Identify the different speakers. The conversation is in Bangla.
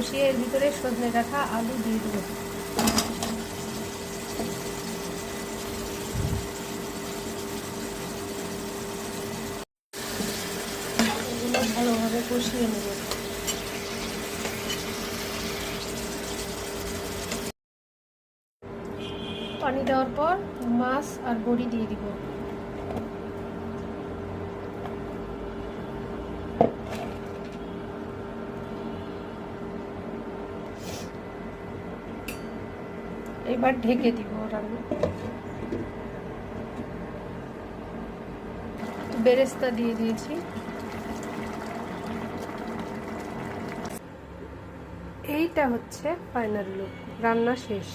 Speaker 1: কষিয়ে এর ভিতরে সজনে ডাঁটা আলু দিয়ে দেবো। এগুলো ভালোভাবে কষিয়ে নেব। পানি দেওয়ার পর মাছ আর বড়ি দিয়ে দিব। এবার ঢেকে দিব রান্না। বেরেস্তা দিয়ে দিয়েছি। এইটা হচ্ছে ফাইনাল লুক, রান্না শেষ।